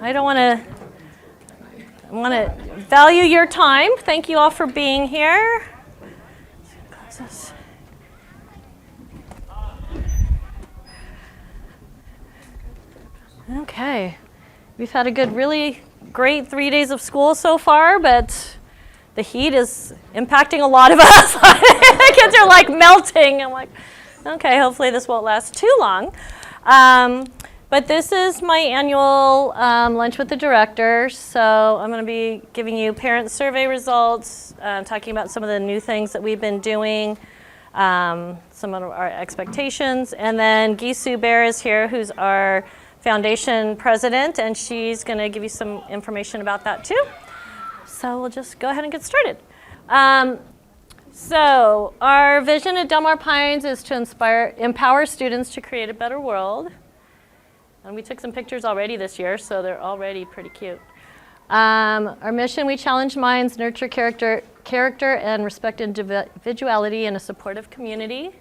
I want to value your time. Thank you all for being here. Okay, we've had a really great 3 days of school so far, but the heat is impacting a lot of us. The kids are like melting. I'm like, okay, hopefully this won't last too long. But this is my annual lunch with the directors. So I'm going to be giving you parent survey results, talking about some of the new things that we've been doing, some of our expectations. And then Gisu Bear is here, who's our foundation president, and she's going to give you some information about that too. So we'll just go ahead and get started. So our vision at Del Mar Pines is to empower students to create a better world. And we took some pictures already this year, so they're already pretty cute. Our mission, we challenge minds, nurture character, and respect individuality in a supportive community.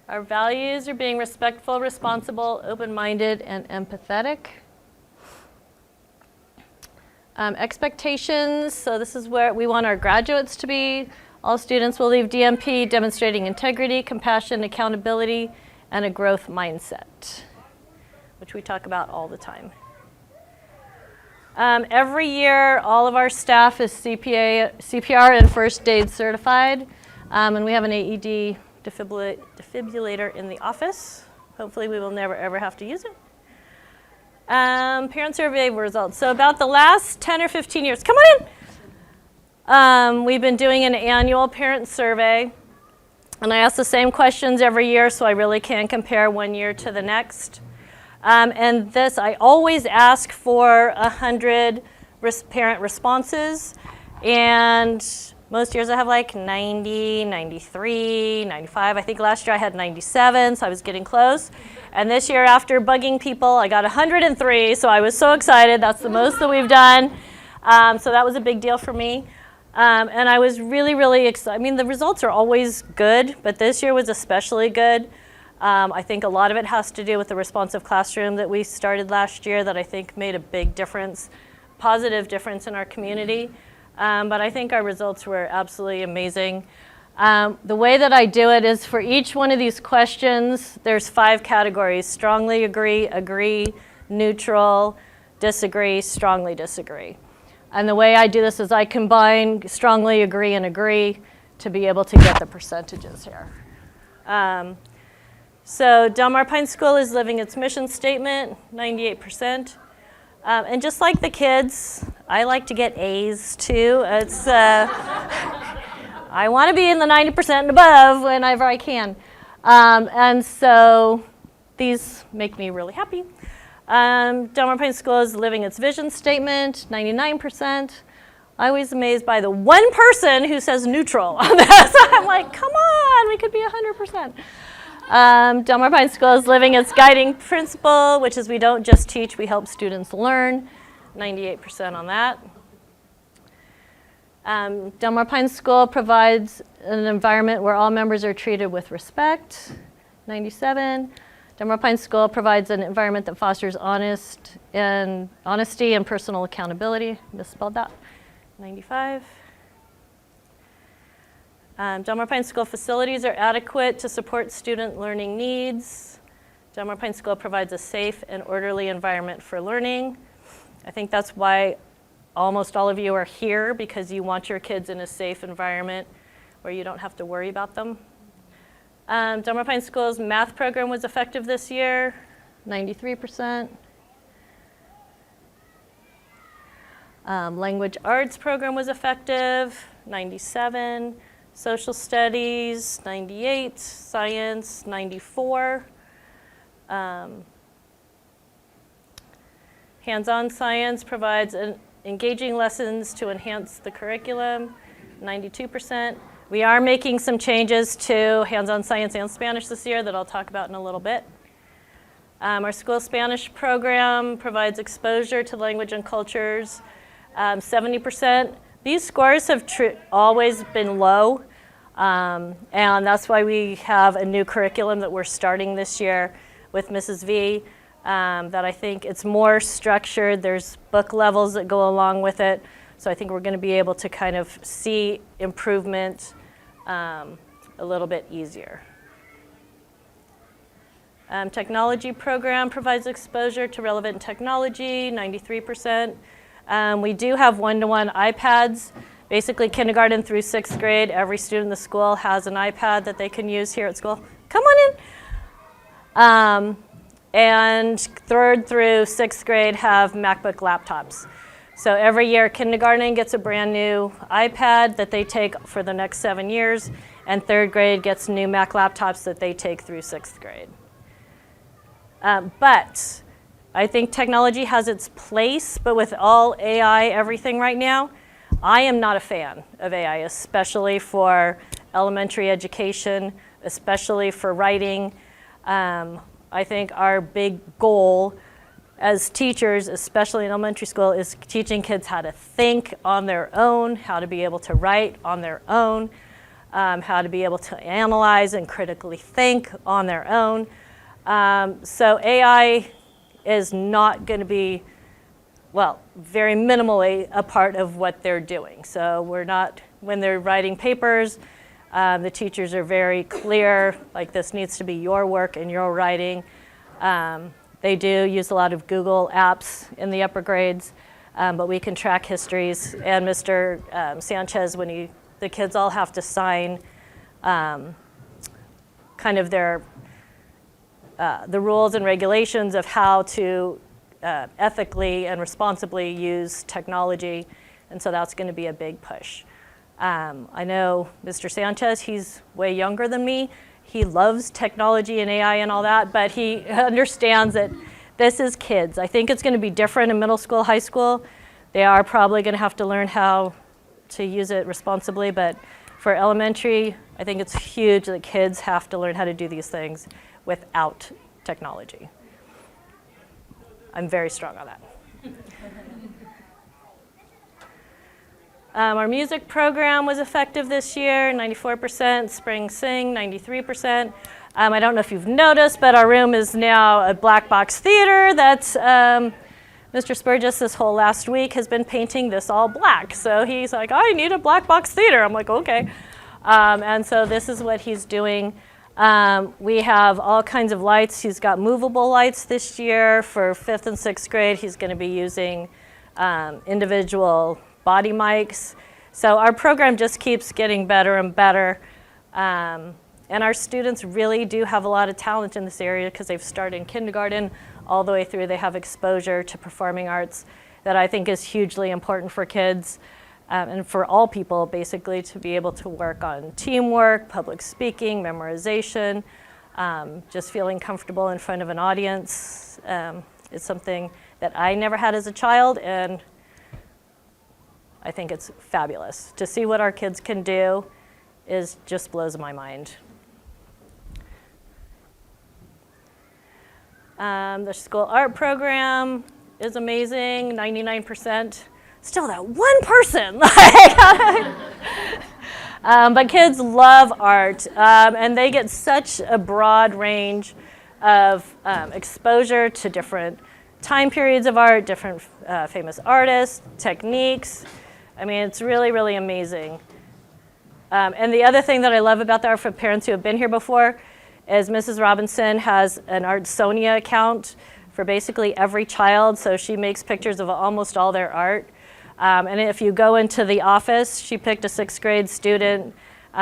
Our values are being respectful, responsible, open-minded, and empathetic. Expectations, so this is where we want our graduates to be. All students will leave DMP demonstrating integrity, compassion, accountability, and a growth mindset, which we talk about all the time. Every year, all of our staff is CPR and first aid certified, and we have an AED defibrillator in the office. Hopefully we will never ever have to use it. Parent survey results. So about the last 10 or 15 years, come on in. We've been doing an annual parent survey, and I ask the same questions every year, so I really can compare one year to the next. And this, I always ask for 100 parent responses, and most years I have like 90, 93, 95. I think last year I had 97, so I was getting close. And this year, after bugging people, I got 103, so I was so excited. That's the most that we've done. So that was a big deal for me. And I was really, really excited. I mean, the results are always good, but this year was especially good. I think a lot of it has to do with the responsive classroom that we started last year that I think made a big difference, positive difference in our community. But I think our results were absolutely amazing. The way that I do it is for each one of these questions, there's 5 categories: strongly agree, agree, neutral, disagree, strongly disagree. And the way I do this is I combine strongly agree and agree to be able to get the percentages here. So Del Mar Pines School is living its mission statement, 98%. And just like the kids, I like to get A's too. It's I want to be in the 90% and above whenever I can. And so these make me really happy. Del Mar Pines School is living its vision statement, 99%. I was amazed by the one person who says neutral on this. I'm like, come on, we could be 100%. Del Mar Pines School is living its guiding principle, which is we don't just teach, we help students learn, 98% on that. Del Mar Pines School provides an environment where all members are treated with respect, 97. Del Mar Pines School provides an environment that fosters honesty and personal accountability. Misspelled that, 95. Del Mar Pines School facilities are adequate to support student learning needs. Del Mar Pines School provides a safe and orderly environment for learning. I think that's why almost all of you are here, because you want your kids in a safe environment where you don't have to worry about them. Del Mar Pines School's math program was effective this year, 93%. Language arts program was effective, 97. Social studies, 98. Science, 94. Hands-on science provides engaging lessons to enhance the curriculum, 92%. We are making some changes to hands-on science and Spanish this year that I'll talk about in a little bit. Our school Spanish program provides exposure to language and cultures, 70%. These scores have always been low, and that's why we have a new curriculum that we're starting this year with Mrs. V. that I think it's more structured. There's book levels that go along with it. So I think we're going to be able to kind of see improvement a little bit easier. Technology program provides exposure to relevant technology, 93%. We do have one-to-one iPads. Basically, kindergarten through 6th grade, every student in the school has an iPad that they can use here at school. Come on in. And 3rd through 6th grade have MacBook laptops. So every year, kindergarten gets a brand new iPad that they take for the next 7 years, and 3rd grade gets new Mac laptops that they take through 6th grade. But I think technology has its place, but with all AI, everything right now, I am not a fan of AI, especially for elementary education, especially for writing. I think our big goal as teachers, especially in elementary school, is teaching kids how to think on their own, how to be able to write on their own, how to be able to analyze and critically think on their own. So AI is not going to be, well, very minimally a part of what they're doing. So we're not, when they're writing papers, the teachers are very clear, like this needs to be your work and your writing. They do use a lot of Google apps in the upper grades, but we can track histories. And Mr. Sanchez, when the kids all have to sign kind of their the rules and regulations of how to ethically and responsibly use technology, and so that's going to be a big push. I know Mr. Sanchez, he's way younger than me. He loves technology and AI and all that, but he understands that this is kids. I think it's going to be different in middle school, high school. They are probably going to have to learn how to use it responsibly, but for elementary, I think it's huge that kids have to learn how to do these things without technology. I'm very strong on that. Our music program was effective this year, 94%, Spring Sing, 93%. I don't know if you've noticed, but our room is now a black box theater. That's Mr. Spurgis this whole last week has been painting this all black. So he's like, I need a black box theater. I'm like, okay. And so this is what he's doing. We have all kinds of lights. He's got movable lights this year. For 5th and 6th grade, he's going to be using individual body mics. So our program just keeps getting better and better. And our students really do have a lot of talent in this area because they've started in kindergarten all the way through. They have exposure to performing arts that I think is hugely important for kids. And for all people, basically, to be able to work on teamwork, public speaking, memorization, just feeling comfortable in front of an audience. It's something that I never had as a child, and I think it's fabulous. To see what our kids can do just blows my mind. The school art program is amazing, 99%. Still that one person. But kids love art, and they get such a broad range of exposure to different time periods of art, different famous artists, techniques. I mean, it's really, really amazing. And the other thing that I love about that for parents who have been here before is Mrs. Robinson has an Artsonia account for basically every child, so she makes pictures of almost all their art. And if you go into the office, she picked a 6th grade student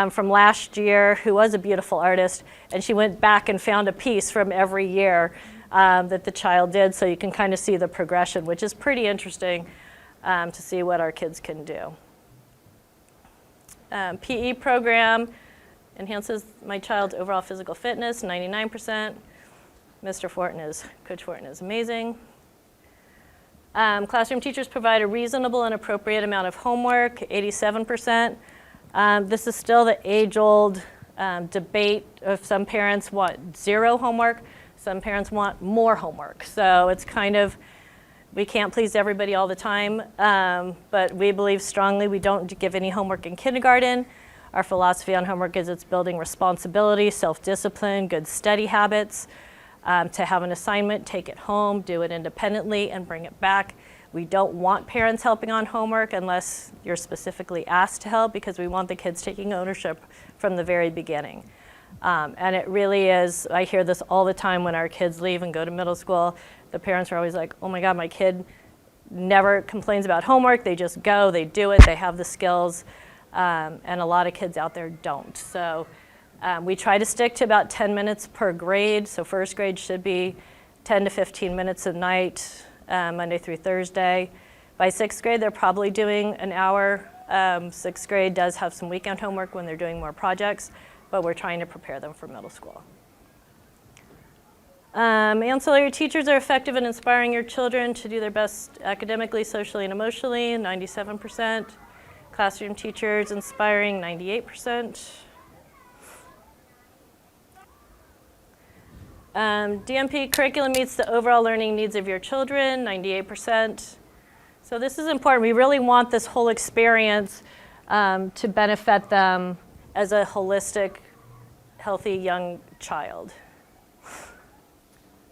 from last year who was a beautiful artist, and she went back and found a piece from every year that the child did, so you can kind of see the progression, which is pretty interesting to see what our kids can do. PE program enhances my child's overall physical fitness, 99%. Coach Fortin is amazing. Classroom teachers provide a reasonable and appropriate amount of homework, 87%. This is still the age-old debate of some parents want 0 homework, some parents want more homework. So it's kind of, we can't please everybody all the time, but we believe strongly we don't give any homework in kindergarten. Our philosophy on homework is it's building responsibility, self-discipline, good study habits. to have an assignment, take it home, do it independently, and bring it back. We don't want parents helping on homework unless you're specifically asked to help, because we want the kids taking ownership from the very beginning. And it really is, I hear this all the time when our kids leave and go to middle school. The parents are always like, oh my God, my kid never complains about homework. They just go, they do it, they have the skills. And a lot of kids out there don't. So we try to stick to about 10 minutes per grade. So first grade should be 10 to 15 minutes a night, Monday through Thursday. By sixth grade, they're probably doing an hour. Sixth grade does have some weekend homework when they're doing more projects, but we're trying to prepare them for middle school. Ancillary teachers are effective in inspiring your children to do their best academically, socially, and emotionally, 97%. Classroom teachers inspiring, 98%. DMP curriculum meets the overall learning needs of your children, 98%. So this is important. We really want this whole experience to benefit them as a holistic, healthy young child.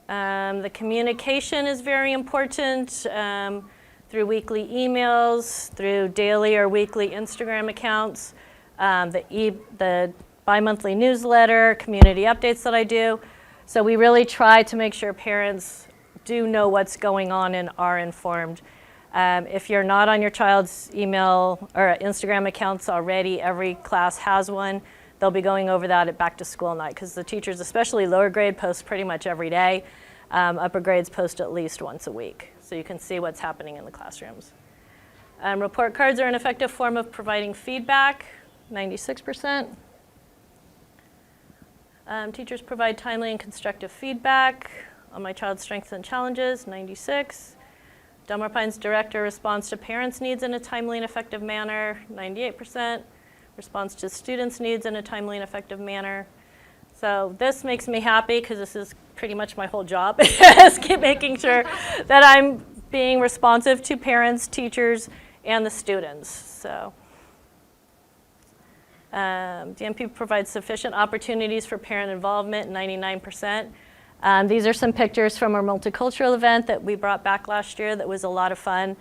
The communication is very important through weekly emails, through daily or weekly Instagram accounts, the bi-monthly newsletter, community updates that I do. So we really try to make sure parents do know what's going on and are informed. If you're not on your child's email or Instagram accounts already, every class has one. They'll be going over that at back to school night, because the teachers, especially lower grade, post pretty much every day. Upper grades post at least once a week, so you can see what's happening in the classrooms. Report cards are an effective form of providing feedback, 96%. Teachers provide timely and constructive feedback on my child's strengths and challenges, 96%. Del Mar Pines director responds to parents' needs in a timely and effective manner, 98%. Responds to students' needs in a timely and effective manner. So this makes me happy, because this is pretty much my whole job, is keep making sure that I'm being responsive to parents, teachers, and the students. So DMP provides sufficient opportunities for parent involvement, 99%. These are some pictures from our multicultural event that we brought back last year that was a lot of fun.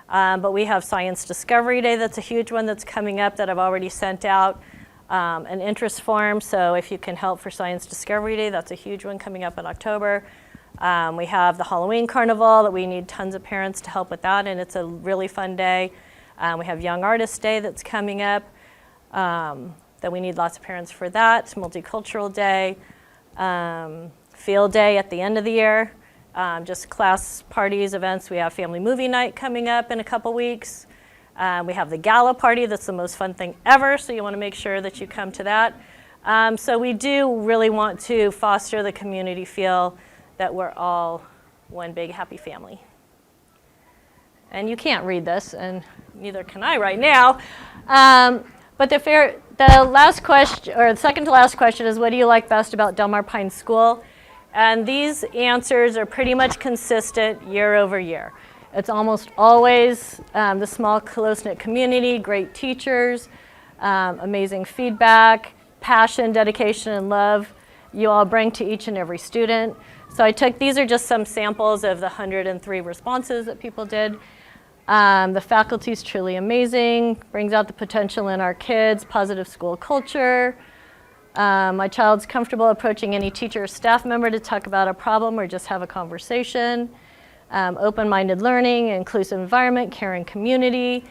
But we have Science Discovery Day, that's a huge one that's coming up that I've already sent out an interest form. So if you can help for Science Discovery Day, that's a huge one coming up in October. We have the Halloween Carnival that we need tons of parents to help with that, and it's a really fun day. We have Young Artist Day that's coming up that we need lots of parents for that. Multicultural Day. Field Day at the end of the year, just class parties, events. We have family movie night coming up in a couple weeks. We have the gala party, that's the most fun thing ever, so you want to make sure that you come to that. So we do really want to foster the community feel that we're all one big happy family. And you can't read this, and neither can I right now. But the last question, or the second to last question, is what do you like best about Del Mar Pines School? And these answers are pretty much consistent year over year. It's almost always the small, close-knit community, great teachers, amazing feedback, passion, dedication, and love you all bring to each and every student. So these are just some samples of the 103 responses that people did. The faculty is truly amazing, brings out the potential in our kids, positive school culture. My child's comfortable approaching any teacher or staff member to talk about a problem or just have a conversation. Open-minded learning, inclusive environment, caring community.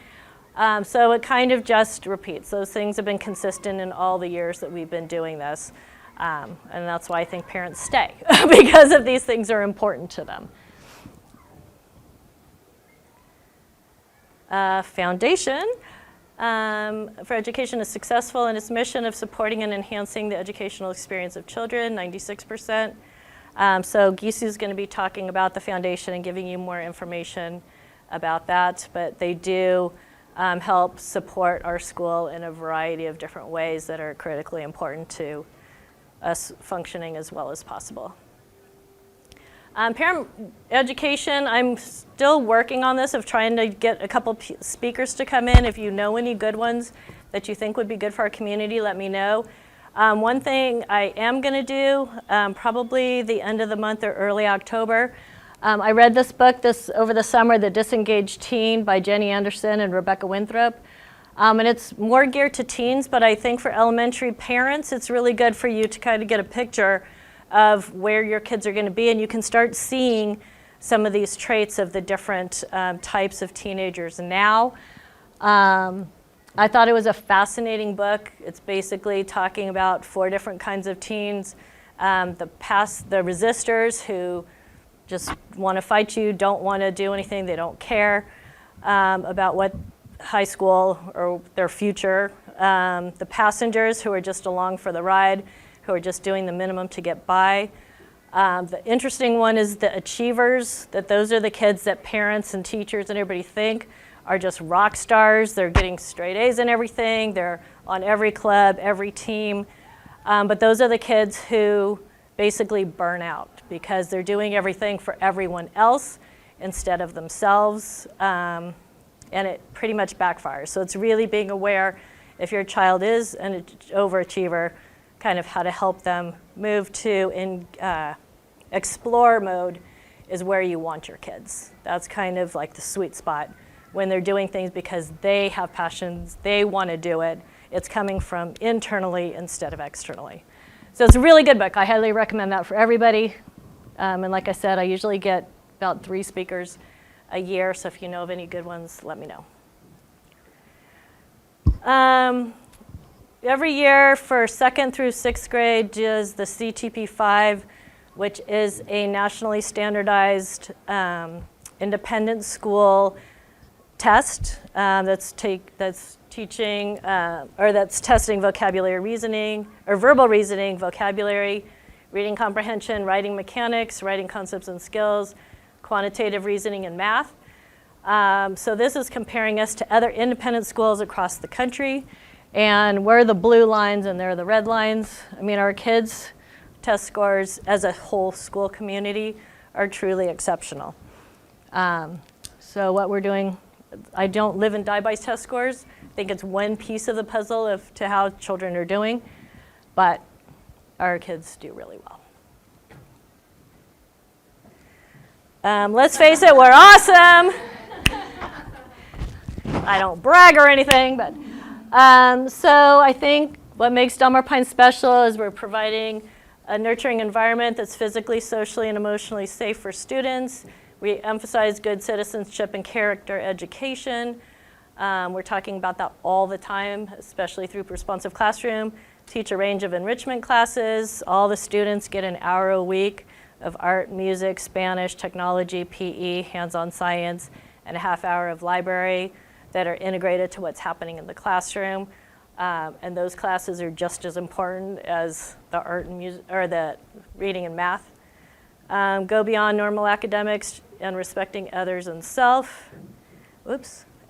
So it kind of just repeats. Those things have been consistent in all the years that we've been doing this. And that's why I think parents stay, because of these things are important to them. Foundation for Education is successful in its mission of supporting and enhancing the educational experience of children, 96%. So Gisu is going to be talking about the foundation and giving you more information about that, but they do help support our school in a variety of different ways that are critically important to us functioning as well as possible. Parent education, I'm still working on this of trying to get a couple speakers to come in. If you know any good ones that you think would be good for our community, let me know. One thing I am going to do, probably the end of the month or early October, I read this book over the summer, The Disengaged Teen by Jenny Anderson and Rebecca Winthrop. And it's more geared to teens, but I think for elementary parents, it's really good for you to kind of get a picture of where your kids are going to be, and you can start seeing some of these traits of the different types of teenagers now. I thought it was a fascinating book. It's basically talking about 4 different kinds of teens. The resistors who just want to fight you, don't want to do anything, they don't care about what high school or their future. The passengers who are just along for the ride, who are just doing the minimum to get by. The interesting one is the achievers, that those are the kids that parents and teachers and everybody think are just rock stars. They're getting straight A's in everything. They're on every club, every team. But those are the kids who basically burn out because they're doing everything for everyone else instead of themselves. And it pretty much backfires. So it's really being aware if your child is an overachiever, kind of how to help them move to explore mode is where you want your kids. That's kind of like the sweet spot when they're doing things because they have passions, they want to do it. It's coming from internally instead of externally. So it's a really good book. I highly recommend that for everybody. And like I said, I usually get about 3 speakers a year, so if you know of any good ones, let me know. Every year for 2nd through 6th grade does the CTP5, which is a nationally standardized independent school test that's testing vocabulary reasoning, or verbal reasoning, vocabulary, reading comprehension, writing mechanics, writing concepts and skills, quantitative reasoning, and math. So this is comparing us to other independent schools across the country. And we're the blue lines and they're the red lines. I mean, our kids' test scores as a whole school community are truly exceptional. So what we're doing, I don't live and die by test scores. I think it's one piece of the puzzle to how children are doing, but our kids do really well. Let's face it, we're awesome. I don't brag or anything, but so I think what makes Delmar Pine special is we're providing a nurturing environment that's physically, socially, and emotionally safe for students. We emphasize good citizenship and character education. We're talking about that all the time, especially through Responsive Classroom. Teach a range of enrichment classes. All the students get an hour a week of art, music, Spanish, technology, PE, hands-on science, and a half hour of library that are integrated to what's happening in the classroom. And those classes are just as important as the art and music, or the reading and math. Go beyond normal academics and respecting others and self.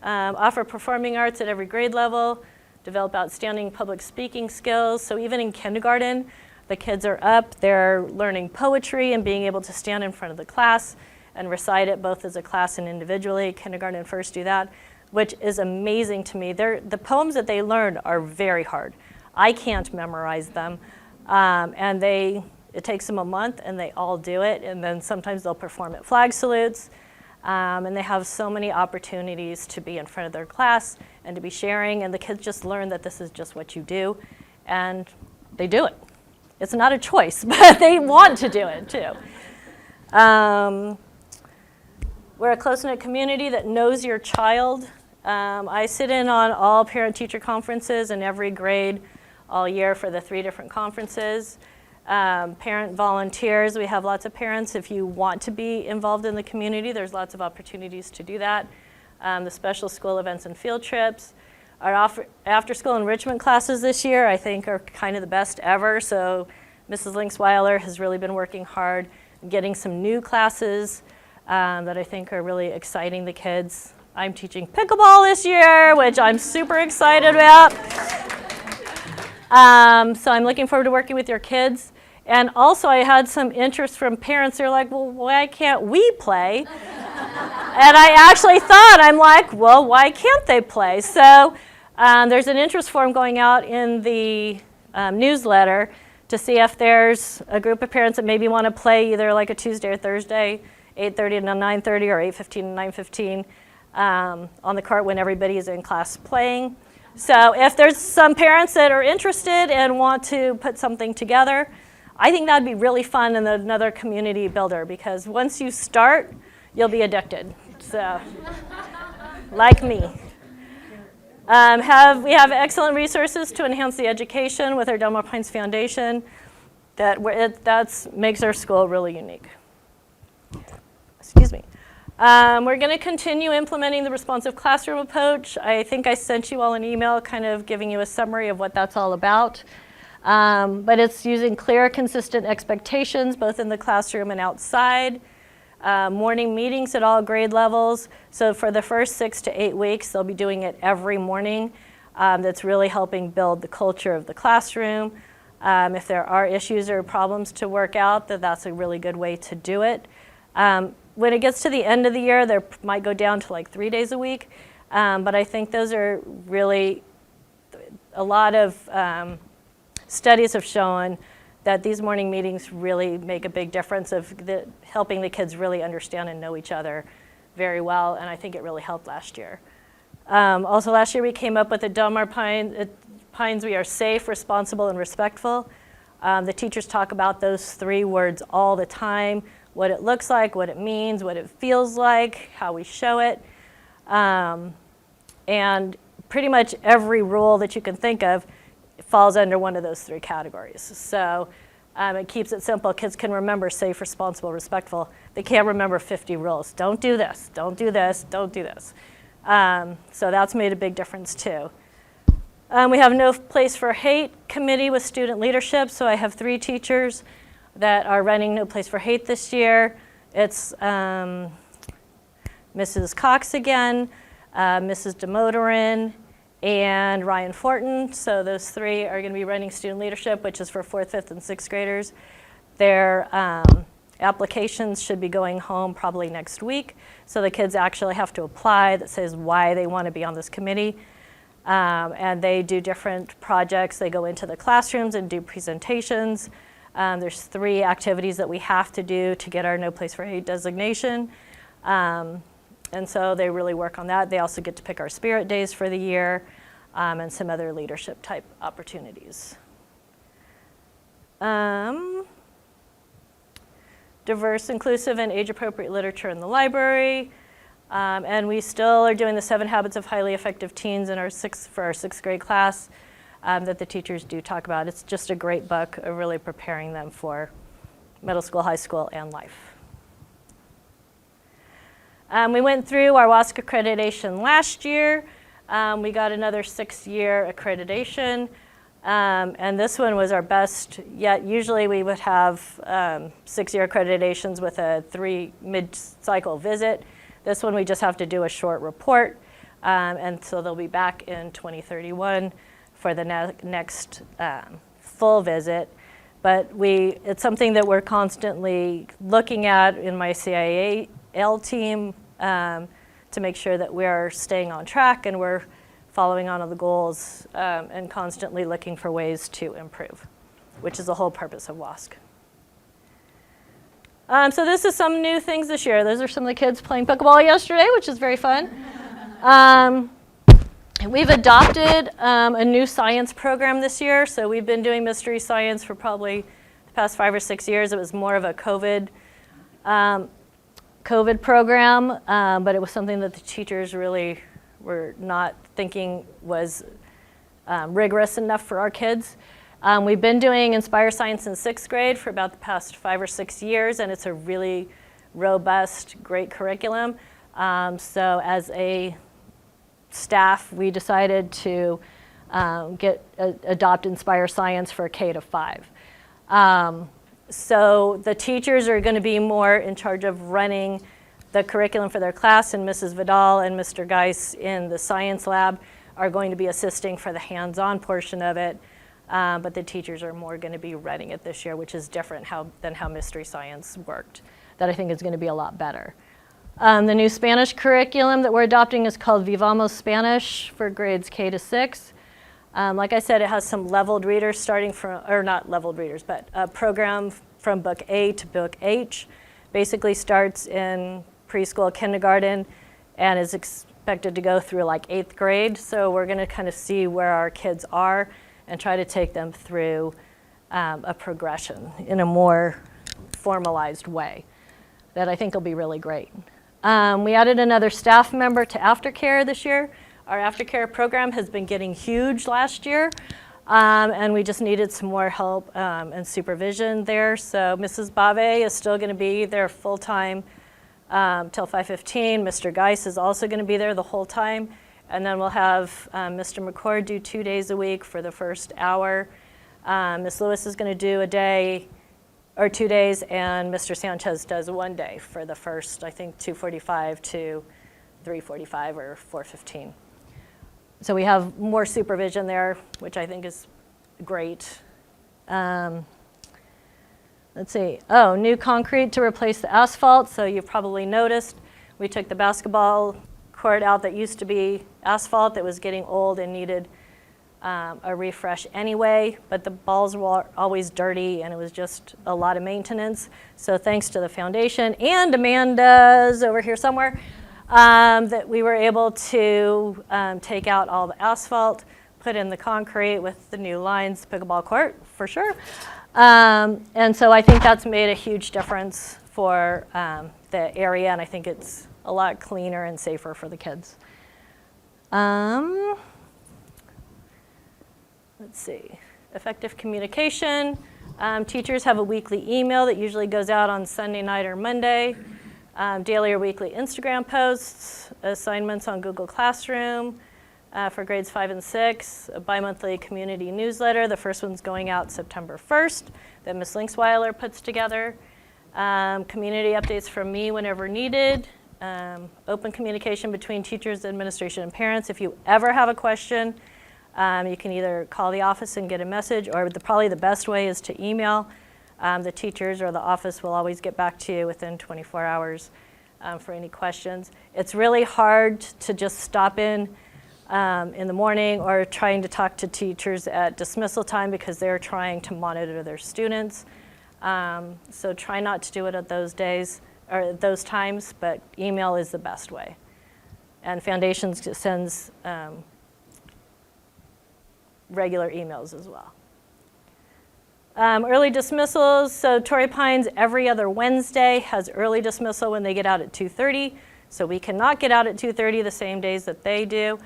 Offer performing arts at every grade level. Develop outstanding public speaking skills. So even in kindergarten, the kids are up, they're learning poetry and being able to stand in front of the class and recite it both as a class and individually. Kindergarten and first do that, which is amazing to me. The poems that they learn are very hard. I can't memorize them. And it takes them a month and they all do it. And then sometimes they'll perform at flag salutes. And they have so many opportunities to be in front of their class and to be sharing. And the kids just learn that this is just what you do. And they do it. It's not a choice, but they want to do it too. We're a close-knit community that knows your child. I sit in on all parent-teacher conferences in every grade all year for the 3 different conferences. Parent volunteers, we have lots of parents. If you want to be involved in the community, there's lots of opportunities to do that. The special school events and field trips. Our after-school enrichment classes this year, I think, are kind of the best ever. So Mrs. Linksweiler has really been working hard getting some new classes that I think are really exciting the kids. I'm teaching pickleball this year, which I'm super excited about. So I'm looking forward to working with your kids. And also I had some interest from parents. They're like, well, why can't we play? And I actually thought, I'm like, well, why can't they play? So there's an interest form going out in the newsletter to see if there's a group of parents that maybe want to play either like a Tuesday or Thursday, 8:30 to 9:30 or 8:15 to 9:15 on the cart when everybody is in class playing. So if there's some parents that are interested and want to put something together, I think that'd be really fun and another community builder, because once you start, you'll be addicted. So, like me. We have excellent resources to enhance the education with our Delmar Pines Foundation. That makes our school really unique. Excuse me. We're going to continue implementing the responsive classroom approach. I think I sent you all an email kind of giving you a summary of what that's all about. But it's using clear, consistent expectations, both in the classroom and outside. Morning meetings at all grade levels. So for the first 6 to 8 weeks, they'll be doing it every morning. That's really helping build the culture of the classroom. If there are issues or problems to work out, that's a really good way to do it. When it gets to the end of the year, there might go down to like 3 days a week. But I think those are really, a lot of studies have shown that these morning meetings really make a big difference of helping the kids really understand and know each other very well, and I think it really helped last year. Also last year we came up with the Delmar Pines, we are safe, responsible, and respectful. The teachers talk about those 3 words all the time, what it looks like, what it means, what it feels like, how we show it. And pretty much every rule that you can think of falls under one of those 3 categories. So it keeps it simple. Kids can remember safe, responsible, respectful. They can't remember 50 rules. Don't do this, don't do this, don't do this. So that's made a big difference too. We have No Place for Hate committee with student leadership. So I have 3 teachers that are running No Place for Hate this year. It's Mrs. Cox again, Mrs. DeMotorin, and Ryan Fortin. So those 3 are going to be running student leadership, which is for 4th, 5th, and 6th graders. Their applications should be going home probably next week. So the kids actually have to apply that says why they want to be on this committee. And they do different projects. They go into the classrooms and do presentations. There's 3 activities that we have to do to get our No Place for Hate designation. And so they really work on that. They also get to pick our spirit days for the year and some other leadership type opportunities. Diverse, inclusive, and age-appropriate literature in the library. And we still are doing the 7 Habits of Highly Effective Teens in for our 6th grade class that the teachers do talk about. It's just a great book of really preparing them for middle school, high school, and life. We went through our WASC accreditation last year. We got another 6-year accreditation. And this one was our best yet. Usually we would have 6-year accreditations with a 3 mid-cycle visit. This one we just have to do a short report. And so they'll be back in 2031 for the next full visit. But it's something that we're constantly looking at in my CIAL team to make sure that we're staying on track and we're following on the goals and constantly looking for ways to improve, which is the whole purpose of WASC. So this is some new things this year. Those are some of the kids playing pickleball yesterday, which is very fun. We've adopted a new science program this year. So we've been doing mystery science for probably the past 5 or 6 years. It was more of a COVID program, but it was something that the teachers really were not thinking was rigorous enough for our kids. We've been doing Inspire Science in 6th grade for about the past 5 or 6 years, and it's a really robust, great curriculum. So as a staff, we decided to adopt Inspire Science for K to 5. So the teachers are going to be more in charge of running the curriculum for their class, and Mrs. Vidal and Mr. Geis in the science lab are going to be assisting for the hands-on portion of it. But the teachers are more going to be running it this year, which is different than how mystery science worked. That I think is going to be a lot better. The new Spanish curriculum that we're adopting is called Vivamos Spanish for grades K to 6. Like I said, it has some leveled readers starting from, or not leveled readers, but a program from book A to book H. Basically starts in preschool, kindergarten, and is expected to go through like 8th grade. So we're going to kind of see where our kids are and try to take them through a progression in a more formalized way that I think will be really great. We added another staff member to aftercare this year. Our aftercare program has been getting huge last year, and we just needed some more help and supervision there. So Mrs. Bave is still going to be there full-time till 5:15. Mr. Geis is also going to be there the whole time. And then we'll have Mr. McCord do 2 days a week for the first hour. Ms. Lewis is going to do a day or 2 days, and Mr. Sanchez does 1 day for the first, I think, 2:45 to 3:45 or 4:15. So we have more supervision there, which I think is great. Let's see. Oh, new concrete to replace the asphalt. So you've probably noticed we took the basketball court out that used to be asphalt that was getting old and needed a refresh anyway, but the balls were always dirty and it was just a lot of maintenance. So thanks to the foundation and Amanda's over here somewhere, that we were able to take out all the asphalt, put in the concrete with the new lines, pickleball court for sure. And so I think that's made a huge difference for the area, and I think it's a lot cleaner and safer for the kids. Let's see, effective communication. Teachers have a weekly email that usually goes out on Sunday night or Monday. Daily or weekly Instagram posts, assignments on Google Classroom for grades 5 and 6, a bi-monthly community newsletter. The first one's going out September 1st that Ms. Linksweiler puts together. Community updates from me whenever needed. Open communication between teachers, administration, and parents. If you ever have a question, you can either call the office and get a message, or probably the best way is to email. The teachers or the office will always get back to you within 24 hours for any questions. It's really hard to just stop in the morning or trying to talk to teachers at dismissal time because they're trying to monitor their students. So try not to do it at those days or those times, but email is the best way. And Foundations sends regular emails as well. Early dismissals, so Torrey Pines every other Wednesday has early dismissal when they get out at 2:30. So we cannot get out at 2:30 the same days that they do.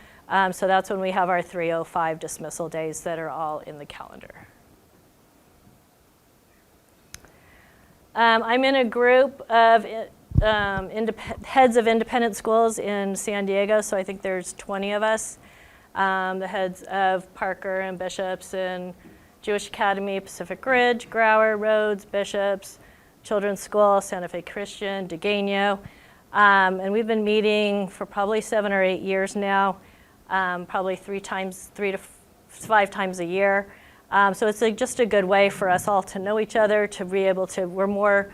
So that's when we have our 3:05 dismissal days that are all in the calendar. I'm in a group of heads of independent schools in San Diego, so I think there's 20 of us. The heads of Parker and Bishops and Jewish Academy, Pacific Ridge, Grower, Rhodes, Bishops, Children's School, Santa Fe Christian, DeGaino. And we've been meeting for probably 7 or 8 years now, probably 3 to 5 times a year. So it's just a good way for us all to know each other, to be able to, we're more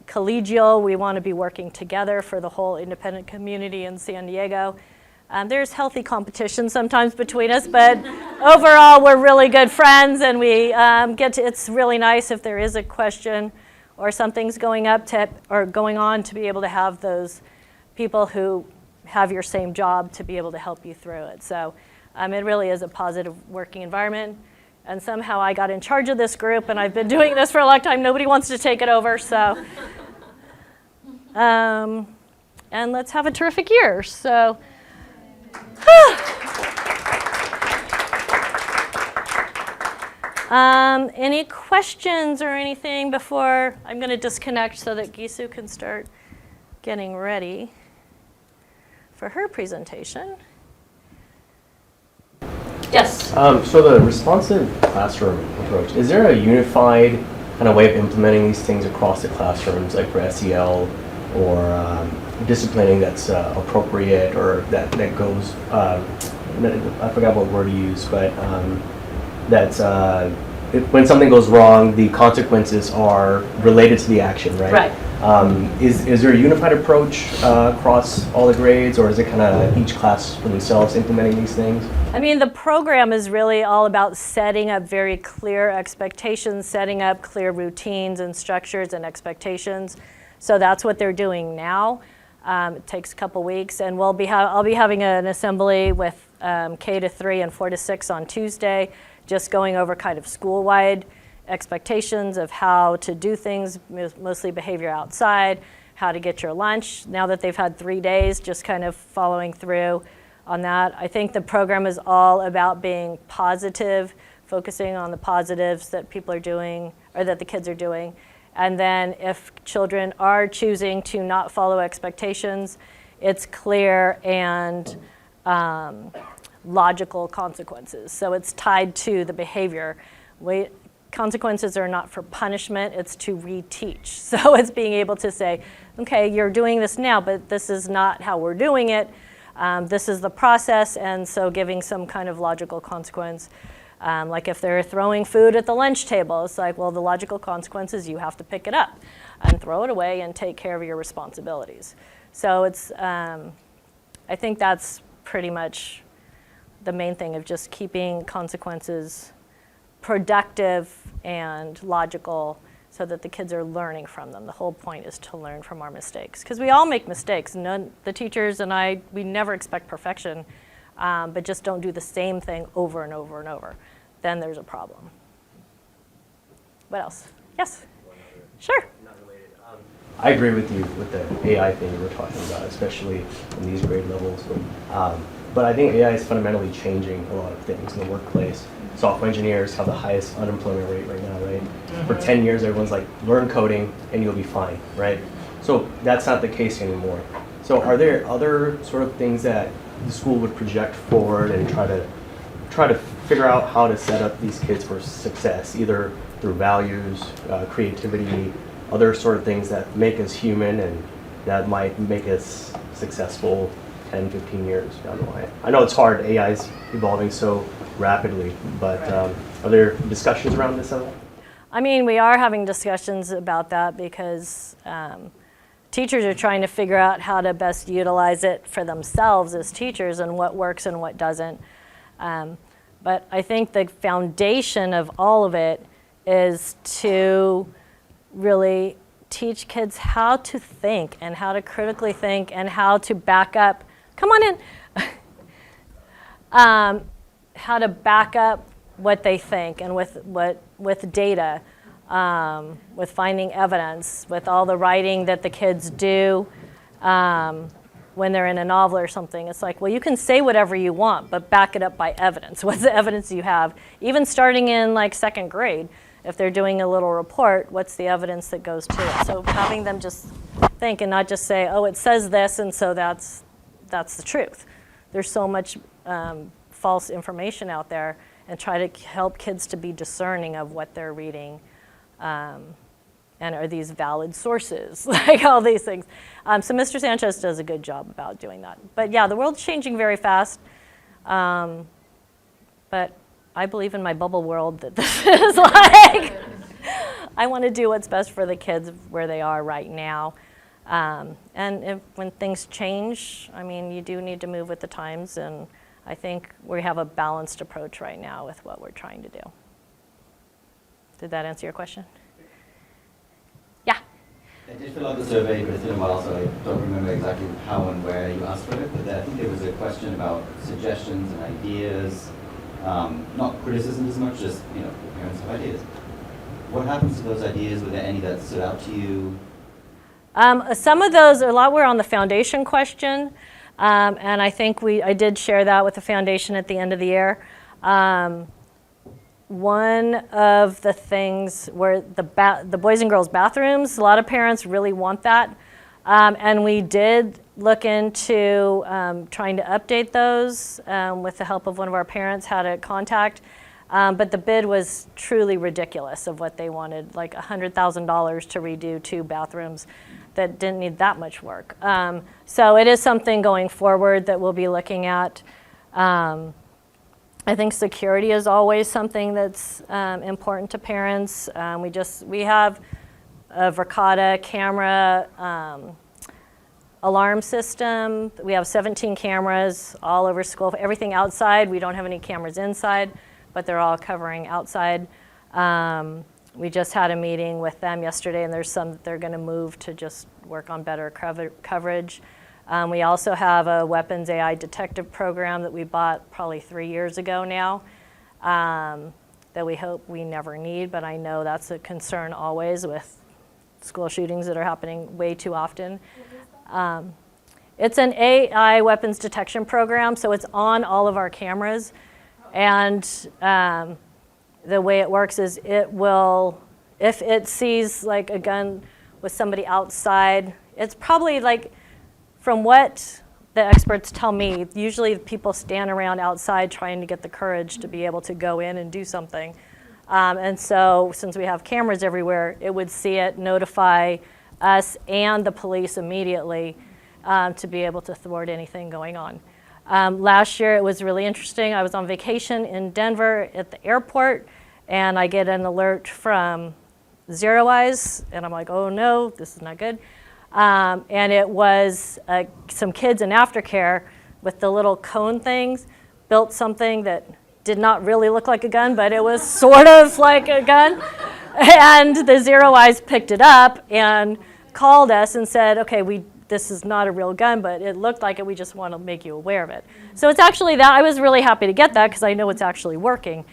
collegial. We want to be working together for the whole independent community in San Diego. There's healthy competition sometimes between us, but overall we're really good friends, and we it's really nice if there is a question or something's going on to be able to have those people who have your same job to be able to help you through it. So it really is a positive working environment. And somehow I got in charge of this group, and I've been doing this for a long time. Nobody wants to take it over, so. And let's have a terrific year. So. Any questions or anything before I'm going to disconnect so that Gisu can start getting ready for her presentation? Yes. So the responsive classroom approach, is there a unified kind of way of implementing these things across the classrooms, like for SEL or disciplining that's appropriate, or that goes, I forgot what word to use, but that's when something goes wrong, the consequences are related to the action, right? Right. Is there a unified approach across all the grades, or is it kind of each class for themselves implementing these things? I mean, the program is really all about setting up very clear expectations, setting up clear routines and structures and expectations. So that's what they're doing now. It takes a couple weeks, and I'll be having an assembly with K to 3 and 4 to 6 on Tuesday, just going over kind of school-wide expectations of how to do things, mostly behavior outside, how to get your lunch. Now that they've had 3 days, just kind of following through on that. I think the program is all about being positive, focusing on the positives that people are doing, or that the kids are doing. And then if children are choosing to not follow expectations, it's clear and logical consequences. So it's tied to the behavior. Consequences are not for punishment, it's to reteach. So it's being able to say, okay, you're doing this now, but this is not how we're doing it. This is the process, and so giving some kind of logical consequence. Like if they're throwing food at the lunch table, it's like, well, the logical consequence is you have to pick it up and throw it away and take care of your responsibilities. So it's, I think that's pretty much the main thing of just keeping consequences productive and logical so that the kids are learning from them. The whole point is to learn from our mistakes, because we all make mistakes. The teachers and I, we never expect perfection, but just don't do the same thing over and over and over. Then there's a problem. What else? Yes? Sure. I agree with you with the AI thing you were talking about, especially in these grade levels. But I think AI is fundamentally changing a lot of things in the workplace. Software engineers have the highest unemployment rate right now, right? For 10 years, everyone's like, learn coding and you'll be fine, right? So that's not the case anymore. So are there other sort of things that the school would project forward and try to figure out how to set up these kids for success, either through values, creativity, other sort of things that make us human and that might make us successful 10, 15 years down the line? I know it's hard, AI is evolving so rapidly, but are there discussions around this at all? I mean, we are having discussions about that because teachers are trying to figure out how to best utilize it for themselves as teachers and what works and what doesn't. But I think the foundation of all of it is to really teach kids how to think and how to critically think and how to back up. Come on in. How to back up what they think, and with data, with finding evidence, with all the writing that the kids do when they're in a novel or something. It's like, well, you can say whatever you want, but back it up by evidence. What's the evidence you have? Even starting in like second grade, if they're doing a little report, what's the evidence that goes to it? So having them just think and not just say, oh, it says this, and so that's the truth. There's so much false information out there, and try to help kids to be discerning of what they're reading, and are these valid sources, like all these things. So Mr. Sanchez does a good job about doing that. But yeah, the world's changing very fast, but I believe in my bubble world that this is like, I want to do what's best for the kids where they are right now. And when things change, I mean, you do need to move with the times, and I think we have a balanced approach right now with what we're trying to do. Did that answer your question? Yeah. I did fill out the survey, but it's been a while, so I don't remember exactly how and where you asked for it, but I think there was a question about suggestions and ideas, not criticism as much, just, the parents have ideas. What happens to those ideas? Were there any that stood out to you? Some of those, a lot were on the foundation question. And I think I did share that with the foundation at the end of the year. One of the things were the boys and girls bathrooms. A lot of parents really want that. And we did look into trying to update those with the help of one of our parents, how to contact. But the bid was truly ridiculous of what they wanted, like $100,000 to redo 2 bathrooms that didn't need that much work. So it is something going forward that we'll be looking at. I think security is always something that's important to parents. We have a Verkada camera alarm system. We have 17 cameras all over school. Everything outside, we don't have any cameras inside, but they're all covering outside. We just had a meeting with them yesterday, and there's some that they're going to move to just work on better coverage. We also have a weapons AI detective program that we bought probably 3 years ago now, that we hope we never need, but I know that's a concern always with school shootings that are happening way too often. It's an AI weapons detection program, so it's on all of our cameras, and the way it works is it will, if it sees like a gun with somebody outside, it's probably like, from what the experts tell me, usually people stand around outside trying to get the courage to be able to go in and do something. And so since we have cameras everywhere, it would see it, notify us and the police immediately to be able to thwart anything going on. Last year it was really interesting. I was on vacation in Denver at the airport, and I get an alert from Zero Eyes, and I'm like, oh no, this is not good. And it was some kids in aftercare with the little cone things built something that did not really look like a gun, but it was sort of like a gun. And the Zero Eyes picked it up and called us and said, okay, this is not a real gun, but it looked like it. We just want to make you aware of it. So it's actually that. I was really happy to get that because I know it's actually working.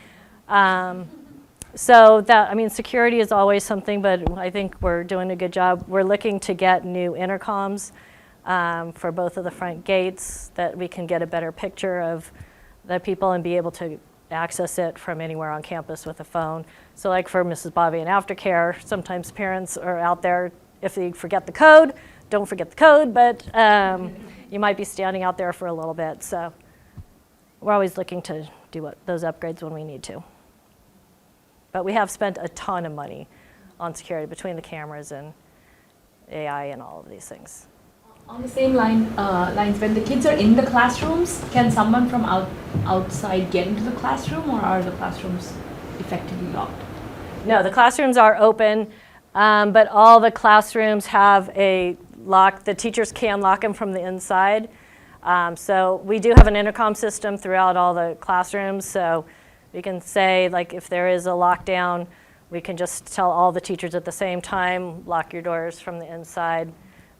So that, I mean, security is always something, but I think we're doing a good job. We're looking to get new intercoms for both of the front gates that we can get a better picture of the people and be able to access it from anywhere on campus with a phone. So like for Mrs. Bobby in aftercare, sometimes parents are out there, if they forget the code, don't forget the code, but you might be standing out there for a little bit. So we're always looking to do those upgrades when we need to. But we have spent a ton of money on security between the cameras and AI and all of these things. On the same lines, when the kids are in the classrooms, can someone from outside get into the classroom, or are the classrooms effectively locked? No, the classrooms are open, but all the classrooms have a lock. The teachers can lock them from the inside. So we do have an intercom system throughout all the classrooms. So we can say, like, if there is a lockdown, we can just tell all the teachers at the same time, lock your doors from the inside,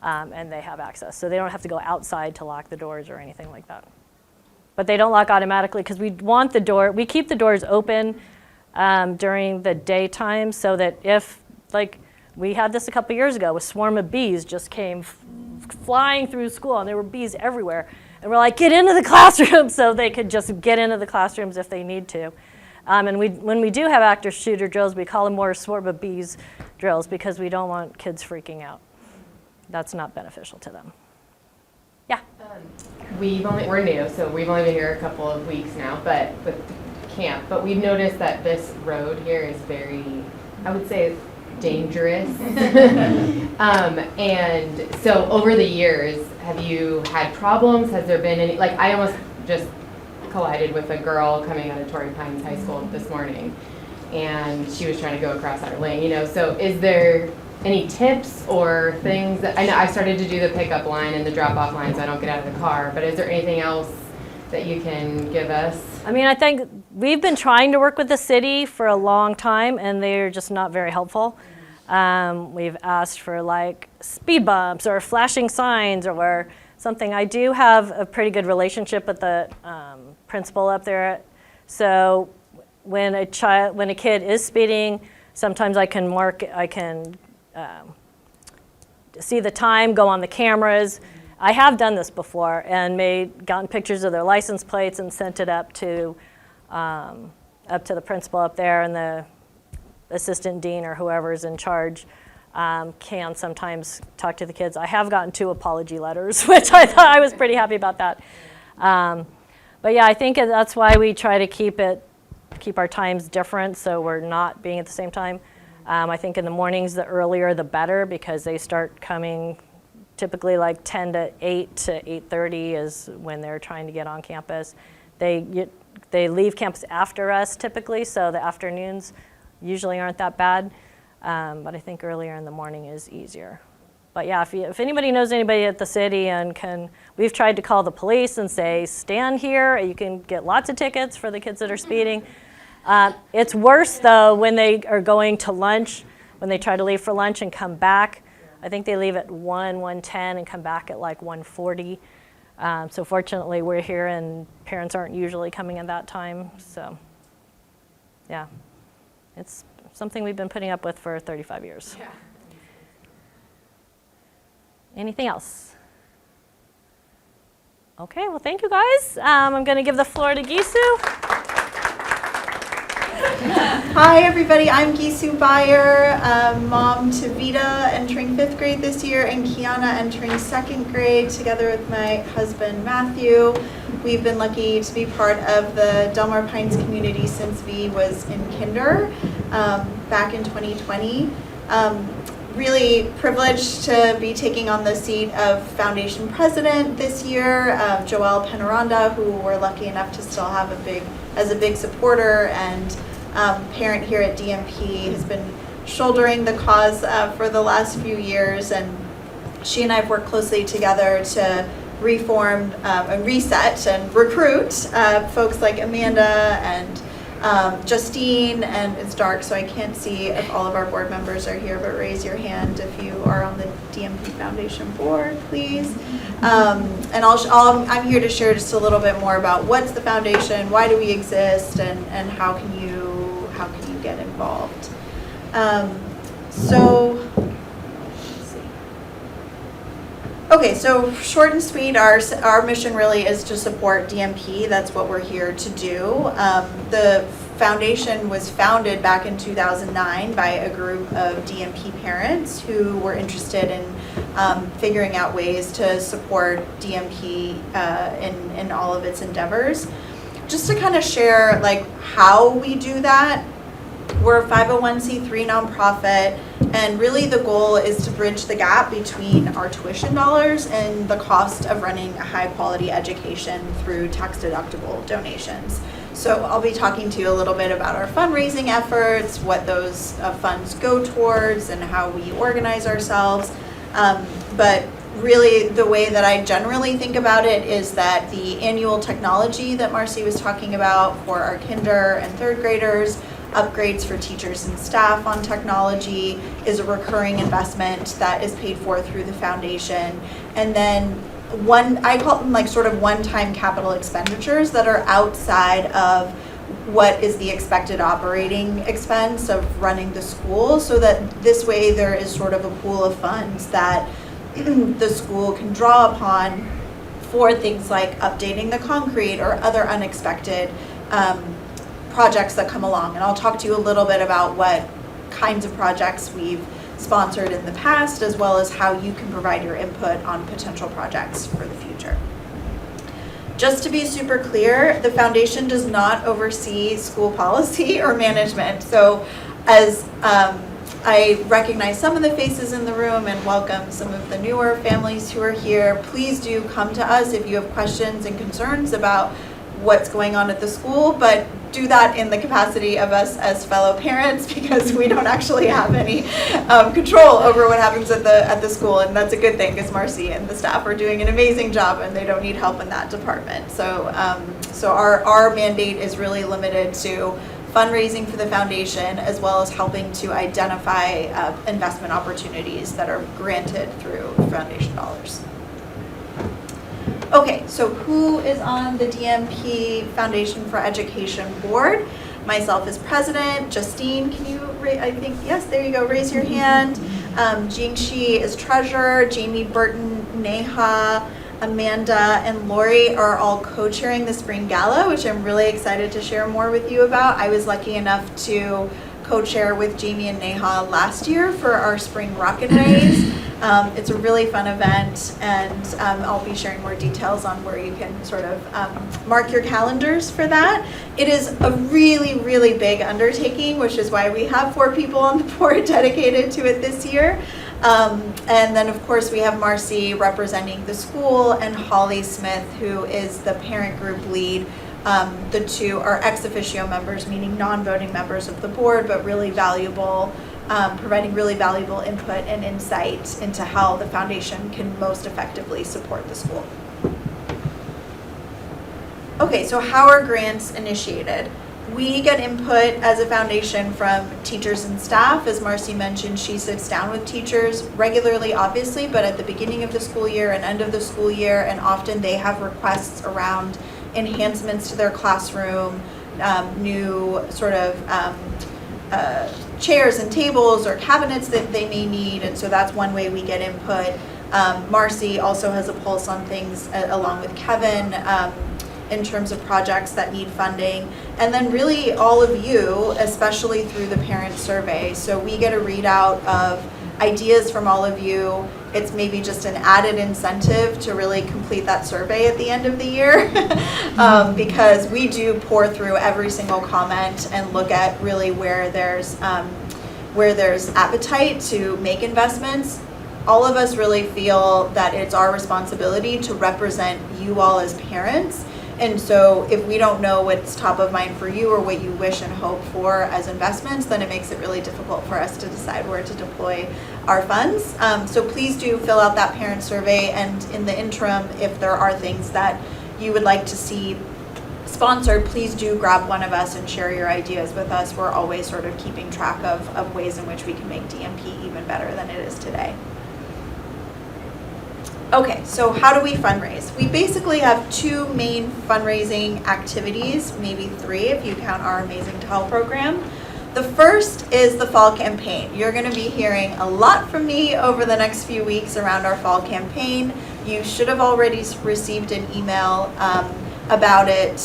and they have access. So they don't have to go outside to lock the doors or anything like that. But they don't lock automatically because we keep the doors open during the daytime so that if, like, we had this a couple years ago, a swarm of bees just came flying through school, and there were bees everywhere. And we're like, get into the classroom, so they could just get into the classrooms if they need to. And when we do have active shooter drills, we call them more swarm of bees drills because we don't want kids freaking out. That's not beneficial to them. Yeah? We're new, so we've only been here a couple of weeks now, but with camp. But we've noticed that this road here is very, I would say, dangerous. And so over the years, have you had problems? Has there been any, like, I almost just collided with a girl coming out of Torrey Pines High School this morning, and she was trying to go across our lane, so is there any tips or things that, I know I started to do the pickup line and the drop-off line so I don't get out of the car, but is there anything else that you can give us? I mean, I think we've been trying to work with the city for a long time, and they're just not very helpful. We've asked for like speed bumps or flashing signs or something. I do have a pretty good relationship with the principal up there. So when a kid is speeding, sometimes I can see the time, go on the cameras. I have done this before and gotten pictures of their license plates and sent it up to the principal up there, and the assistant dean or whoever's in charge can sometimes talk to the kids. I have gotten 2 apology letters, which I thought I was pretty happy about that. But yeah, I think that's why we try to keep our times different so we're not being at the same time. I think in the mornings, the earlier the better because they start coming typically like 10 to 8 to 8:30 is when they're trying to get on campus. They leave campus after us typically, so the afternoons usually aren't that bad. But I think earlier in the morning is easier. But yeah, if anybody knows anybody at the city we've tried to call the police and say, stand here, you can get lots of tickets for the kids that are speeding. It's worse though when they are going to lunch, when they try to leave for lunch and come back. I think they leave at 1:10 and come back at like 1:40. So fortunately we're here and parents aren't usually coming at that time. So yeah, it's something we've been putting up with for 35 years. Yeah. Anything else? Okay, well, thank you guys. I'm going to give the floor to Gisu. Hi, everybody. I'm Gisu Bayer, mom to Vita, entering 5th grade this year, and Kiana entering 2nd grade, together with my husband, Matthew. We've been lucky to be part of the Delmar Pines community since V was in kinder, back in 2020. Really privileged to be taking on the seat of foundation president this year. Joelle Penaranda, who we're lucky enough to still have as a big supporter and parent here at DMP, has been shouldering the cause for the last few years, and she and I have worked closely together to reform and reset and recruit folks like Amanda and Justine, and it's dark so I can't see if all of our board members are here, but raise your hand if you are on the DMP Foundation board, please. And I'm here to share just a little bit more about what's the foundation, why do we exist, and how can you get involved. Okay, so short and sweet, our mission really is to support DMP. That's what we're here to do. The foundation was founded back in 2009 by a group of DMP parents who were interested in figuring out ways to support DMP in all of its endeavors. Just to kind of share like how we do that, we're a 501c3 nonprofit, and really the goal is to bridge the gap between our tuition dollars and the cost of running a high quality education through tax deductible donations. So I'll be talking to you a little bit about our fundraising efforts, what those funds go towards, and how we organize ourselves. But really the way that I generally think about it is that the annual technology that Marcy was talking about for our kinder and 3rd graders, upgrades for teachers and staff on technology, is a recurring investment that is paid for through the foundation. And then I call them like sort of one-time capital expenditures that are outside of what is the expected operating expense of running the school, so that this way there is sort of a pool of funds that the school can draw upon for things like updating the concrete or other unexpected projects that come along. And I'll talk to you a little bit about what kinds of projects we've sponsored in the past, as well as how you can provide your input on potential projects for the future. Just to be super clear, the foundation does not oversee school policy or management. So as I recognize some of the faces in the room and welcome some of the newer families who are here, please do come to us if you have questions and concerns about what's going on at the school, but do that in the capacity of us as fellow parents, because we don't actually have any control over what happens at the school, and that's a good thing because Marcy and the staff are doing an amazing job and they don't need help in that department. So our mandate is really limited to fundraising for the foundation, as well as helping to identify investment opportunities that are granted through foundation dollars. Okay, so who is on the DMP Foundation for Education board? Myself as president. Justine, can you, I think, yes, there you go, raise your hand. Jean Shi is treasurer. Jamie Burton, Neha, Amanda, and Lori are all co-chairing the Spring Gala, which I'm really excited to share more with you about. I was lucky enough to co-chair with Jamie and Neha last year for our Spring Rocket Race. It's a really fun event, and I'll be sharing more details on where you can sort of mark your calendars for that. It is a really, really big undertaking, which is why we have 4 people on the board dedicated to it this year. And then, of course, we have Marcy representing the school, and Holly Smith, who is the parent group lead. The two are ex officio members, meaning non-voting members of the board, but really valuable providing really valuable input and insight into how the foundation can most effectively support the school. Okay, so how are grants initiated? We get input as a foundation from teachers and staff. As Marcy mentioned, she sits down with teachers regularly, obviously, but at the beginning of the school year and end of the school year, and often they have requests around enhancements to their classroom, new sort of chairs and tables or cabinets that they may need, and so that's one way we get input. Marcy also has a pulse on things along with Kevin in terms of projects that need funding. And then really all of you, especially through the parent survey. So we get a readout of ideas from all of you. It's maybe just an added incentive to really complete that survey at the end of the year because we do pour through every single comment and look at really where there's appetite to make investments. All of us really feel that it's our responsibility to represent you all as parents. And so if we don't know what's top of mind for you or what you wish and hope for as investments, then it makes it really difficult for us to decide where to deploy our funds. So please do fill out that parent survey, and in the interim, if there are things that you would like to see sponsored, please do grab one of us and share your ideas with us. We're always sort of keeping track of ways in which we can make DMP even better than it is today. Okay, so how do we fundraise? We basically have two main fundraising activities, maybe three if you count our Amazing Tell program. The first is the fall campaign. You're going to be hearing a lot from me over the next few weeks around our fall campaign. You should have already received an email about it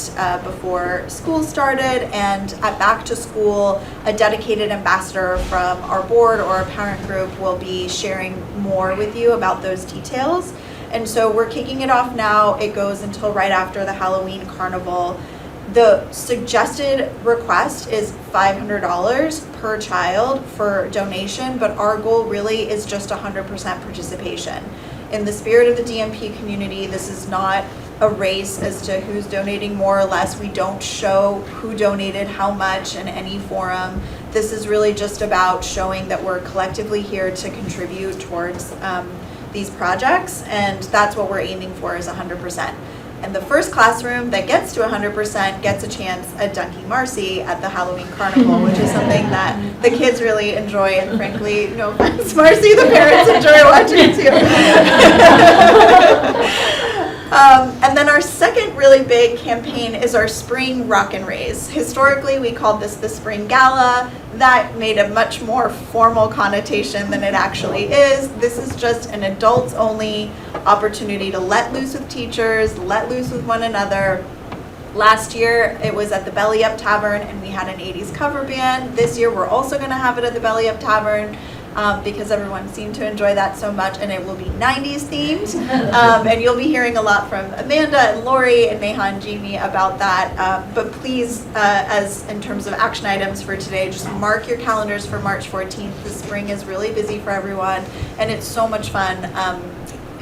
before school started, and at Back to School, a dedicated ambassador from our board or our parent group will be sharing more with you about those details. And so we're kicking it off now. It goes until right after the Halloween carnival. The suggested request is $500 per child for donation, but our goal really is just 100% participation. In the spirit of the DMP community, this is not a race as to who's donating more or less. We don't show who donated how much in any forum. This is really just about showing that we're collectively here to contribute towards these projects, and that's what we're aiming for is 100%. And the first classroom that gets to 100% gets a chance at dunking Marcy at the Halloween Carnival, which is something that the kids really enjoy, and frankly, no offense, Marcy, the parents enjoy watching too. And then our second really big campaign is our Spring Rock and Raise. Historically, we called this the Spring Gala. That made a much more formal connotation than it actually is. This is just an adults-only opportunity to let loose with teachers, let loose with one another. Last year, it was at the Belly Up Tavern, and we had an 80s cover band. This year, we're also going to have it at the Belly Up Tavern. Because everyone seemed to enjoy that so much, and it will be 90s themed. And you'll be hearing a lot from Amanda and Lori and Neha and Jamie about that. But please, as in terms of action items for today, just mark your calendars for March 14th. The spring is really busy for everyone, and it's so much fun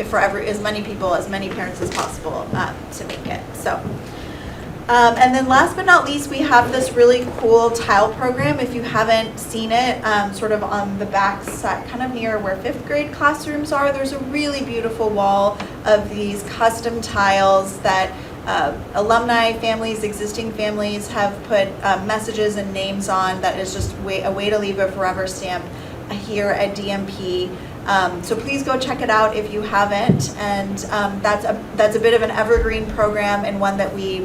for as many people, as many parents as possible to make it. So. And then last but not least, we have this really cool tile program. If you haven't seen it, sort of on the back side, kind of near where 5th grade classrooms are, there's a really beautiful wall of these custom tiles that alumni families, existing families have put messages and names on. That is just a way to leave a forever stamp here at DMP. So please go check it out if you haven't, and that's a bit of an evergreen program, and one that we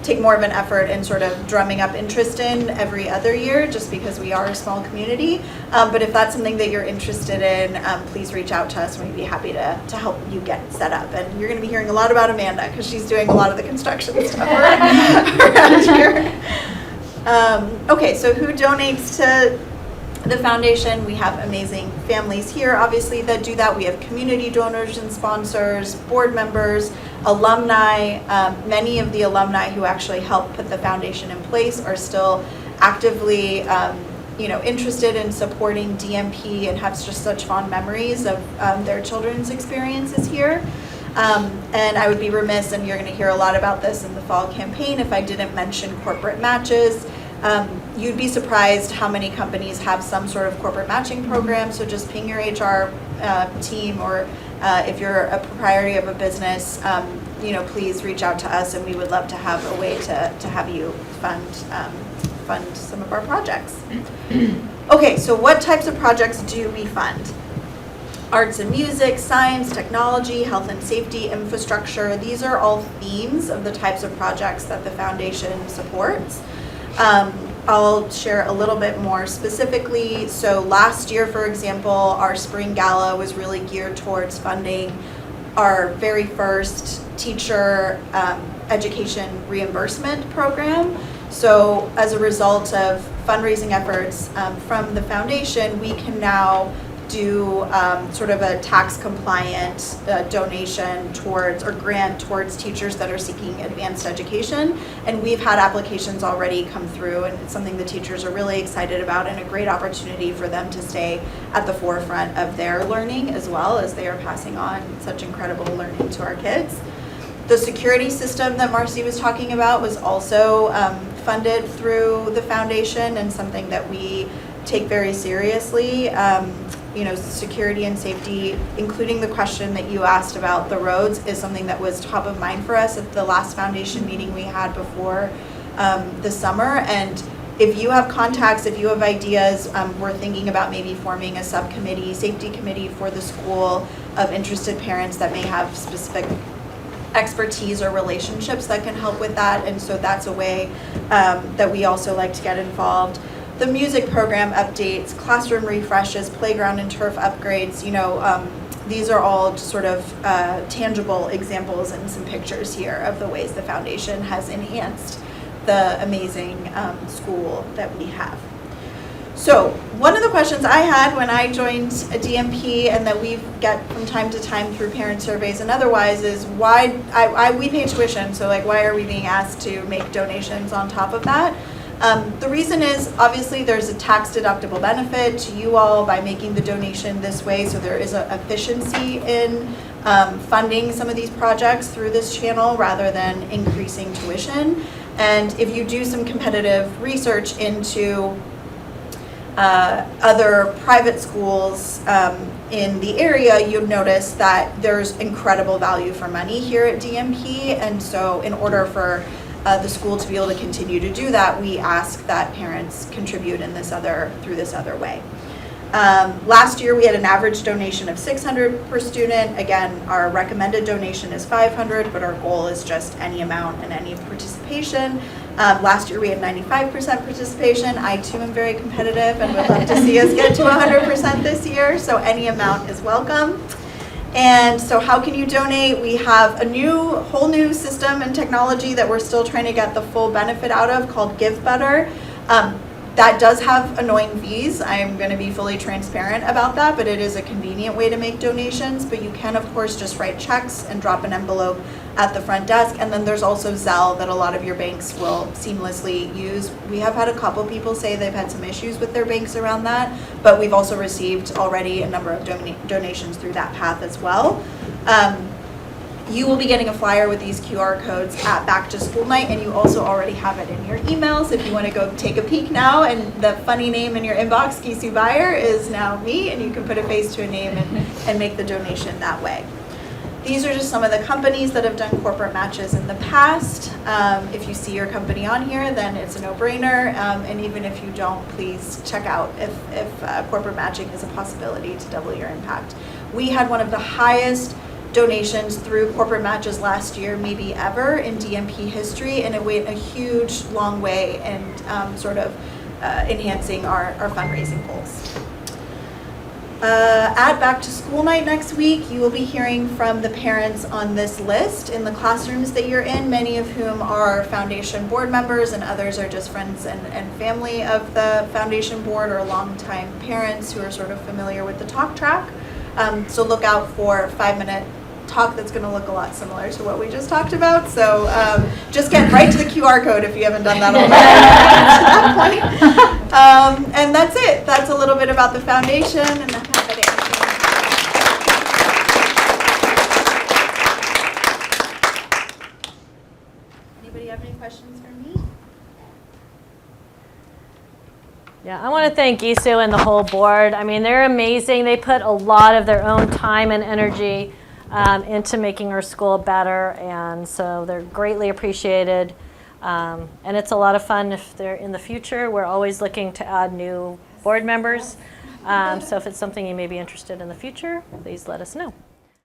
take more of an effort in sort of drumming up interest in every other year, just because we are a small community. But if that's something that you're interested in, please reach out to us, and we'd be happy to help you get set up. And you're going to be hearing a lot about Amanda, because she's doing a lot of the construction stuff around here. Okay, so who donates to the foundation? We have amazing families here, obviously, that do that. We have community donors and sponsors, board members, alumni. Many of the alumni who actually helped put the foundation in place are still actively interested in supporting DMP and have just such fond memories of their children's experiences here. And I would be remiss, and you're going to hear a lot about this in the fall campaign, if I didn't mention corporate matches. You'd be surprised how many companies have some sort of corporate matching program, so just ping your HR team, or if you're a proprietor of a business, please reach out to us, and we would love to have a way to have you fund some of our projects. Okay, so what types of projects do we fund? Arts and music, science, technology, health and safety, infrastructure. These are all themes of the types of projects that the foundation supports. I'll share a little bit more specifically. So last year, for example, our spring gala was really geared towards funding our very first teacher education reimbursement program. So as a result of fundraising efforts from the foundation, we can now do sort of a tax compliant donation towards, or grant towards, teachers that are seeking advanced education. And we've had applications already come through, and it's something the teachers are really excited about, and a great opportunity for them to stay at the forefront of their learning, as well as they are passing on such incredible learning to our kids. The security system that Marcy was talking about was also funded through the foundation, and something that we take very seriously. Security and safety, including the question that you asked about the roads, is something that was top of mind for us at the last foundation meeting we had before the summer. And if you have contacts, if you have ideas, we're thinking about maybe forming a subcommittee, safety committee for the school of interested parents that may have specific expertise or relationships that can help with that. And so that's a way that we also like to get involved. The music program updates, classroom refreshes, playground and turf upgrades, these are all sort of tangible examples and some pictures here of the ways the foundation has enhanced the amazing school that we have. So one of the questions I had when I joined a DMP, and that we get from time to time through parent surveys and otherwise, is why we pay tuition, so why are we being asked to make donations on top of that? The reason is, obviously, there's a tax deductible benefit to you all by making the donation this way, so there is an efficiency in funding some of these projects through this channel rather than increasing tuition. And if you do some competitive research into other private schools in the area, you'll notice that there's incredible value for money here at DMP, and so in order for the school to be able to continue to do that, we ask that parents contribute through this other way. Last year we had an average donation of $600 per student. Again, our recommended donation is $500, but our goal is just any amount and any participation. Last year we had 95% participation. I too am very competitive and would love to see us get to 100% this year, so any amount is welcome. And so how can you donate? We have a whole new system and technology that we're still trying to get the full benefit out of, called Give Better. That does have annoying fees. I'm going to be fully transparent about that, but it is a convenient way to make donations. But you can, of course, just write checks and drop an envelope at the front desk. And then there's also Zelle that a lot of your banks will seamlessly use. We have had a couple people say they've had some issues with their banks around that, but we've also received already a number of donations through that path as well. You will be getting a flyer with these QR codes at Back to School Night, and you also already have it in your emails if you want to go take a peek now. And the funny name in your inbox, Kisu Buyer, is now me, and you can put a face to a name and make the donation that way. These are just some of the companies that have done corporate matches in the past. If you see your company on here, then it's a no-brainer. And even if you don't, please check out if corporate matching is a possibility to double your impact. We had one of the highest donations through corporate matches last year, maybe ever, in DMP history, and it went a huge, long way in enhancing our fundraising goals. At Back to School Night next week, you will be hearing from the parents on this list in the classrooms that you're in, many of whom are foundation board members, and others are just friends and family of the foundation board, or longtime parents who are sort of familiar with the talk track. So look out for a 5-minute talk that's going to look a lot similar to what we just talked about. So just get right to the QR code if you haven't done that already. At that point. And that's it. That's a little bit about the foundation, and I'm happy to answer. Anybody have any questions for me? Yeah, I want to thank Gisu and the whole board. I mean, they're amazing. They put a lot of their own time and energy into making our school better, and so they're greatly appreciated. And it's a lot of fun if they're in the future. We're always looking to add new board members. So if it's something you may be interested in the future, please let us know.